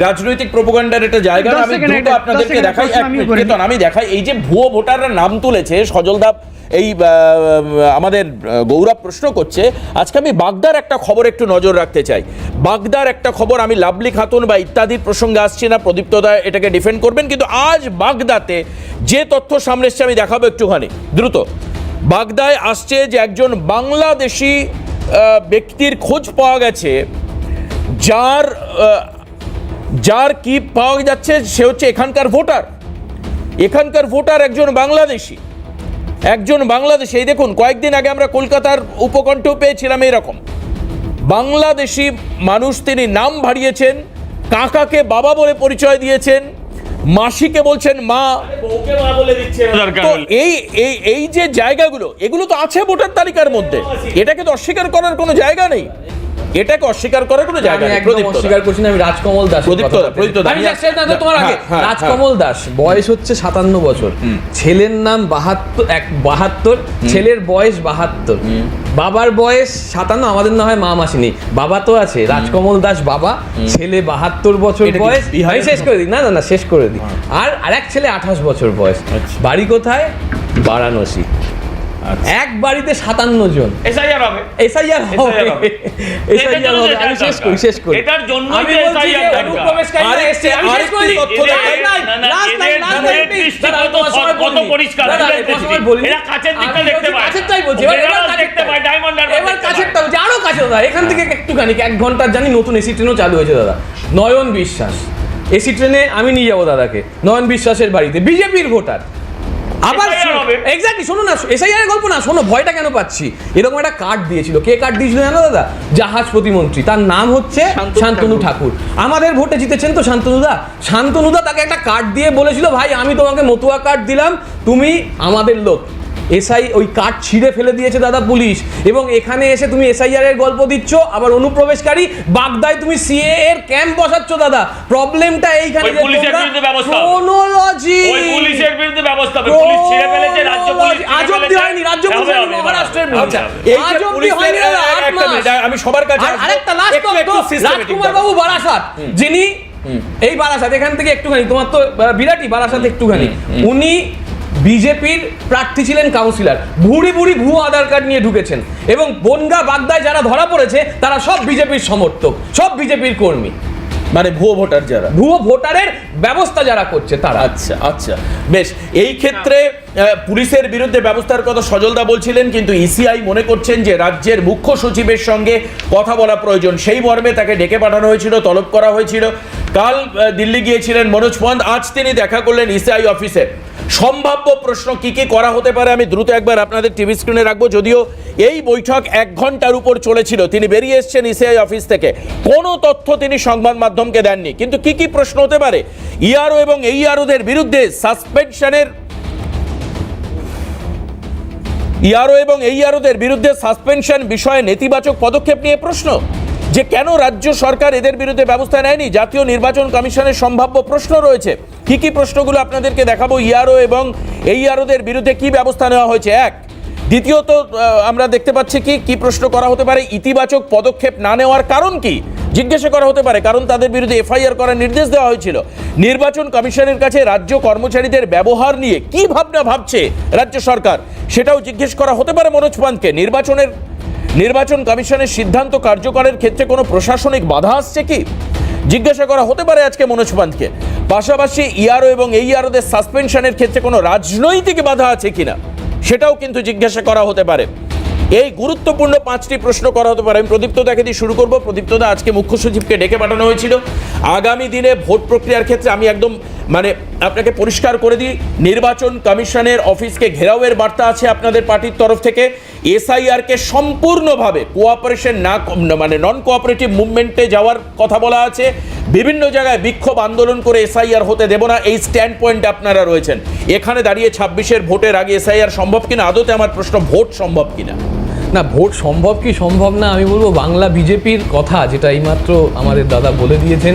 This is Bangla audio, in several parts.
রাজনৈতিক প্রোপাগান্ডার একটা জায়গা। আমি দ্রুত আপনাদেরকে দেখাই, আমি দেখাই এই যে ভুয়ো ভোটাররা নাম তুলেছে, সজলদা এই আমাদের গৌরব প্রশ্ন করছে। আজকে আমি বাগদার একটা খবর একটু নজর রাখতে চাই। বাগদার একটা খবর, আমি লাভলি খাতুন বা ইত্যাদির প্রসঙ্গে আসছি না, প্রদীপ্তদা এটাকে ডিফেন্ড করবেন, কিন্তু আজ বাগদাতে যে তথ্য সামনে এসছে আমি দেখাবো একটুখানি দ্রুত। বাগদায় আসছে যে একজন বাংলাদেশি ব্যক্তির খোঁজ পাওয়া গেছে, যার কি পাওয়া যাচ্ছে সে হচ্ছে এখানকার ভোটার একজন বাংলাদেশি। এই দেখুন, কয়েকদিন আগে আমরা কলকাতার উপকণ্ঠেও পেয়েছিলাম এরকম বাংলাদেশি মানুষ। তিনি নাম ভারিয়েছেন, কাকাকে বাবা বলে পরিচয় দিয়েছেন, মাসিকে বলছেন মা, বউকে মা বলে দিচ্ছেন। তো এই যে জায়গাগুলো, এগুলো তো আছে ভোটার তালিকার মধ্যে, এটাকে তো অস্বীকার করার কোনো জায়গা নেই। অস্বীকার করছি না। আমি রাজকমল দাস, রাজকমল দাস, বয়স হচ্ছে 57 বছর, ছেলের নাম 72, ছেলের বয়স 72, বাবার বয়স 57, আমাদের না হয় মা মাসিনি, বাবা তো আছে। রাজকমল দাস বাবা, ছেলে 72 বছর বয়স। শেষ করে দিই, না শেষ করে দিই। আর আরেক ছেলে 28 বছর বয়স। বাড়ি কোথায়? বারাণসী। এক বাড়িতে 57 জন। এসআইআর হবে। আমি শেষ করি। এটার জন্য যে এসআইআর অনুপ্রবেশকারী এসেছে, আমি শেষ করে দিই। কত পরিষ্কার, এরা কাছের দিকটা দেখতে পায়, কাছেরটাই বলছি, এবার দেখতে পায়, ডায়মন্ড হারবার এবার কাছেরটা বলছি, আরো কাছে দাদা। এখান থেকে একটুখানি 1 ঘন্টার জানি নতুন এসি ট্রেনও চালু হয়েছে দাদা, নয়ন বিশ্বাস। এসি ট্রেনে আমি নিয়ে যাবো দাদাকে, নয়ন বিশ্বাসের বাড়িতে, বিজেপির ভোটার। আবার এক্স্যাক্টলি, শোনো না, এসআইআর গল্প না, শোনো ভয়টা কেন পাচ্ছি। এরকম একটা কার্ড দিয়েছিল, কে কার্ড দিয়েছিল জানো দাদা? জাহাজ প্রতিমন্ত্রী, তার নাম হচ্ছে শান্তনু ঠাকুর। আমাদের ভোটে জিতেছেন তো শান্তনুদা, তাকে একটা কার্ড দিয়ে বলেছিল, ভাই আমি তোমাকে মতুয়া কার্ড দিলাম, তুমি আমাদের লোক। এসআই ওই কার্ড ছিঁড়ে ফেলে দিয়েছে দাদা পুলিশ, এবং এখানে এসে তুমি এসআইআর এর গল্প দিচ্ছ, আবার অনুপ্রবেশকারী। বাগদায় তুমি সিএ এর ক্যাম্প বসাচ্ছ দাদা। প্রবলেমটা এইখানে, পুলিশের বিরুদ্ধে ব্যবস্থা, ক্রোনোলজি, পুলিশের বিরুদ্ধে ব্যবস্থা, পুলিশ ছিঁড়ে ফেলেছে, রাজ্য পুলিশ আজ অবধি হয়নি, রাজ্য পুলিশ মহারাষ্ট্রের বিরুদ্ধে আজ অবধি হয়নি। আমি সবার কাছে আরেকটা লাস্ট রাজকুমার বাবু বারাসাত, যিনি এই বারাসাত এখান থেকে একটুখানি, তোমার তো বিরাটি বারাসাত একটুখানি, উনি বিজেপির প্রার্থী ছিলেন, কাউন্সিলর, ভুড়ি ভুয়ো আধার কার্ড নিয়ে ঢুকেছেন, এবং বনগা বাগদায় যারা ধরা পড়েছে তারা সব বিজেপির সমর্থক, সব বিজেপির কর্মী, মানে ভুয়ো ভোটার, যারা ভুয়ো ভোটারের ব্যবস্থা যারা করছে তারা। আচ্ছা বেশ। এই ক্ষেত্রে পুলিশের বিরুদ্ধে ব্যবস্থার কথা সজলদা বলছিলেন, কিন্তু ইসিআই মনে করছেন যে রাজ্যের মুখ্য সচিবের সঙ্গে কথা বলা প্রয়োজন, সেই মর্মে তাকে ডেকে পাঠানো হয়েছিল, তলব করা হয়েছিল। কাল দিল্লি গিয়েছিলেন মনোজ পন্ত, আজ তিনি দেখা করলেন ইসিআই অফিসে। সম্ভাব্য প্রশ্ন কি করা হতে পারে আমি দ্রুত একবার আপনাদের টিভি স্ক্রিনে রাখবো। যদিও এই বৈঠক 1 ঘন্টার উপর চলেছিল, তিনি বেরিয়ে এসেছেন ইসিআই অফিস থেকে, কোনো তথ্য তিনি সংবাদ মাধ্যমকে দেননি। কিন্তু কি প্রশ্ন হতে পারে? ইআরও এবং এইআরওদের বিরুদ্ধে সাসপেনশন বিষয়ে নেতিবাচক পদক্ষেপ নিয়ে প্রশ্ন, যে কেন রাজ্য সরকার এদের বিরুদ্ধে ব্যবস্থা নেয়নি। জাতীয় নির্বাচন কমিশনের সম্ভাব্য প্রশ্ন রয়েছে, কি প্রশ্নগুলো আপনাদেরকে দেখাবো। ইআরও এবং এইআরওদের বিরুদ্ধে কি ব্যবস্থা নেওয়া হয়েছে, এক। দ্বিতীয়ত আমরা দেখতে পাচ্ছি কি প্রশ্ন করা হতে পারে, ইতিবাচক পদক্ষেপ না নেওয়ার কারণ কি জিজ্ঞাসা করা হতে পারে, কারণ তাদের বিরুদ্ধে এফআইআর করার নির্দেশ দেওয়া হয়েছিল। নির্বাচন কমিশনের কাছে রাজ্য কর্মচারীদের ব্যবহার নিয়ে কি ভাবছে রাজ্য সরকার, সেটাও জিজ্ঞেস করা হতে পারে মনোজ পন্তকে। নির্বাচন কমিশনের সিদ্ধান্ত কার্যকরের ক্ষেত্রে কোনো প্রশাসনিক বাধা আসছে কি, জিজ্ঞাসা করা হতে পারে আজকে মনোজ পন্তকে। পাশাপাশি ইআরও এবং এইআরওদের সাসপেনশনের ক্ষেত্রে কোনো রাজনৈতিক বাধা আছে কিনা, সেটাও কিন্তু জিজ্ঞাসা করা হতে পারে। এই গুরুত্বপূর্ণ 5টি প্রশ্ন করা হতে পারে। আমি প্রদীপ্তদাকে দিয়ে শুরু করবো। প্রদীপ্তদা, আজকে মুখ্য সচিবকে ডেকে পাঠানো হয়েছিল আগামী দিনে ভোট প্রক্রিয়ার ক্ষেত্রে। আমি একদম আপনাকে পরিষ্কার করে দিই, নির্বাচন কমিশনের অফিসকে ঘেরাওয়ের বার্তা আছে আপনাদের পার্টির তরফ থেকে। এসআইআরকে সম্পূর্ণভাবে কোঅপারেশন নন কোঅপারেটিভ মুভমেন্টে যাওয়ার কথা বলা আছে। বিভিন্ন জায়গায় বিক্ষোভ আন্দোলন করে এসআইআর হতে দেব না, এই স্ট্যান্ড পয়েন্টে আপনারা রয়েছেন। এখানে দাঁড়িয়ে 26-এর ভোটের আগে এসআইআর সম্ভব কিনা, আদতে আমার প্রশ্ন ভোট সম্ভব কিনা? না, ভোট সম্ভব কি সম্ভব না, আমি বলবো বাংলা বিজেপির কথা, যেটা এইমাত্র আমাদের দাদা বলে দিয়েছেন,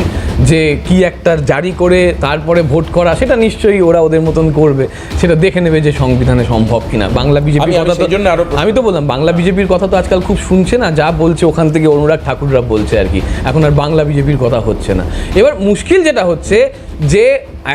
যে কি একটা জারি করে তারপরে ভোট করা, সেটা নিশ্চয়ই ওরা ওদের মতন করবে, সেটা দেখে নেবে যে সংবিধানে সম্ভব কিনা। বাংলা বিজেপির কথা তো আমি তো বললাম, বাংলা বিজেপির কথা তো আজকাল খুব শুনছে না, যা বলছে ওখান থেকে অনুরাগ ঠাকুররা বলছে আর কি, এখন আর বাংলা বিজেপির কথা হচ্ছে না। এবার মুশকিল যেটা হচ্ছে যে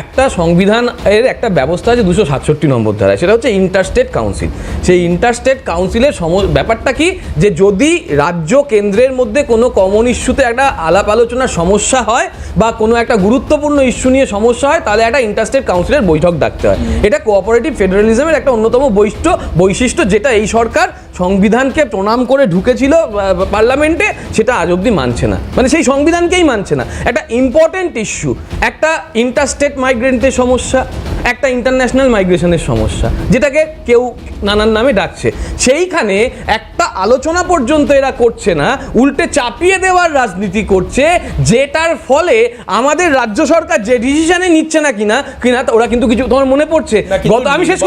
একটা সংবিধান এর একটা ব্যবস্থা আছে 267 নম্বর ধারায়, সেটা হচ্ছে ইন্টারস্টেট কাউন্সিল। সেই ইন্টারস্টেট কাউন্সিলের ব্যাপারটা কি, যে যদি রাজ্য কেন্দ্রের মধ্যে কোনো কমন ইস্যুতে একটা আলাপ আলোচনার সমস্যা হয় বা কোনো একটা গুরুত্বপূর্ণ ইস্যু নিয়ে সমস্যা হয়, তাহলে একটা ইন্টারস্টেট কাউন্সিলের বৈঠক ডাকতে হয়। এটা কোঅপারেটিভ ফেডারেলিজমের একটা অন্যতম বৈশিষ্ট্য, যেটা এই সরকার সংবিধানকে প্রণাম করে ঢুকেছিল পার্লামেন্টে, সেটা আজ অবধি মানছে না, মানে সেই সংবিধানকেই মানছে না। একটা ইম্পর্টেন্ট ইস্যু, একটা ইন্টারস্টেট মাইগ্রেন্টের সমস্যা, একটা ইন্টারন্যাশনাল মাইগ্রেশনের সমস্যা, যেটাকে কেউ নানান নামে ডাকছে, সেইখানে একটা আলোচনা পর্যন্ত এরা করছে না, উল্টে চাপিয়ে দেওয়ার রাজনীতি করছে, যেটার ফলে আমাদের রাজ্য সরকার যে ডিসিশনে নিচ্ছে না কিনা ওরা কিন্তু কিছু, তোমার মনে পড়ছে গত, আমি শেষ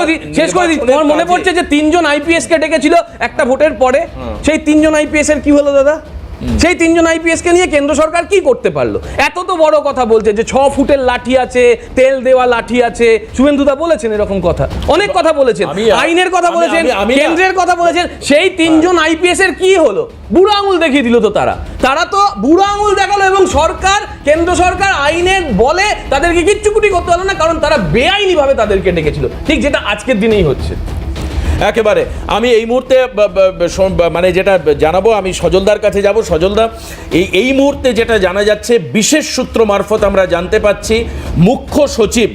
করে দিই, তোমার মনে পড়ছে যে 3 জন আইপিএস কে ডেকেছিল একটা ভোটের পরে, সেই 3 জন আইপিএস এর কি হলো দাদা? সেই 3 জন আইপিএস কে নিয়ে কেন্দ্র সরকার কি করতে পারলো? এত তো বড় কথা বলছে যে 6 ফুটের লাঠি আছে, তেল দেওয়া লাঠি আছে, শুভেন্দুদা বলেছেন এরকম কথা, অনেক কথা বলেছেন, আইনের কথা বলেছেন, কেন্দ্রের কথা বলেছেন। সেই 3 জন আইপিএস এর কি হলো? বুড়ো আঙুল দেখিয়ে দিল তো তারা তো বুড়ো আঙুল দেখালো, এবং সরকার, কেন্দ্র সরকার আইনের বলে তাদেরকে কিচ্ছুকুটি করতে হলো না, কারণ তারা বেআইনি ভাবে তাদেরকে ডেকেছিল, ঠিক যেটা আজকের দিনেই হচ্ছে। একেবারে আমি এই মুহূর্তে মানে যেটা জানাবো, আমি সজলদার কাছে যাব। সজলদা, এই মুহূর্তে যেটা জানা যাচ্ছে, বিশেষ সূত্র মারফত আমরা জানতে পাচ্ছি, মুখ্য সচিব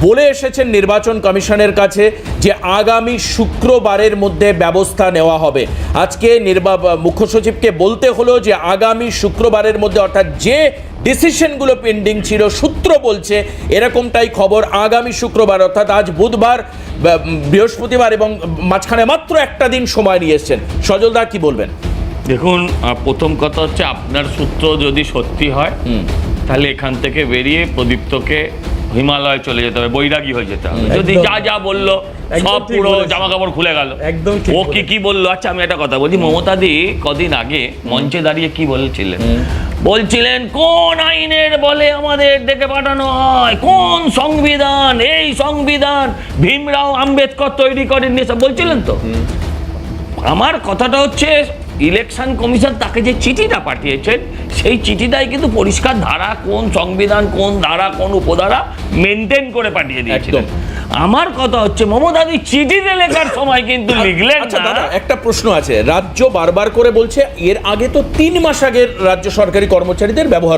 বলে এসেছেন নির্বাচন কমিশনের কাছে যে আগামী শুক্রবারের মধ্যে ব্যবস্থা নেওয়া হবে। আজকে মুখ্য সচিবকে বলতে হলো যে আগামী শুক্রবারের মধ্যে, অর্থাৎ যে ডিসিশনগুলো পেন্ডিং ছিল, সূত্র বলছে এরকমটাই খবর, আগামী শুক্রবার, অর্থাৎ আজ বুধবার, বৃহস্পতিবার এবং মাঝখানে মাত্র একটা দিন সময় নিয়ে এসছেন। সজলদা কি বলবেন? দেখুন, প্রথম কথা হচ্ছে, আপনার সূত্র যদি সত্যি হয় তাহলে এখান থেকে বেরিয়ে প্রদীপ্তকে হিমালয় চলে যেতে হবে, বৈরাগী হয়ে যেতে হবে। যদি যা বললো সব পুরো জামা কাপড় খুলে গেল, একদম ও কি বললো। আচ্ছা, আমি একটা কথা বলছি, মমতাদি কদিন আগে মঞ্চে দাঁড়িয়ে কি বলছিলেন, কোন আইনের বলে আমাদের ডেকে পাঠানো হয়, কোন সংবিধান, এই সংবিধান ভীমরাও আম্বেদকর তৈরি করেননি, সব বলছিলেন তো। আমার কথাটা হচ্ছে, ইলেকশন কমিশন তাকে যে চিঠিটা পাঠিয়েছেন, সেই চিঠিটাই কিন্তু পরিষ্কার ধারা কোন সংবিধান, কোন ধারা, কোন উপধারা মেনটেন করে পাঠিয়ে দিয়েছিলেন। আমার কথা হচ্ছে, মমতাদি চিঠিতে লেখার সময় কিন্তু লিখলেন না। একটা প্রশ্ন আছে, রাজ্য বারবার করে বলছে এর আগে তো 3 মাস আগের রাজ্য সরকারি কর্মচারীদের ব্যবহার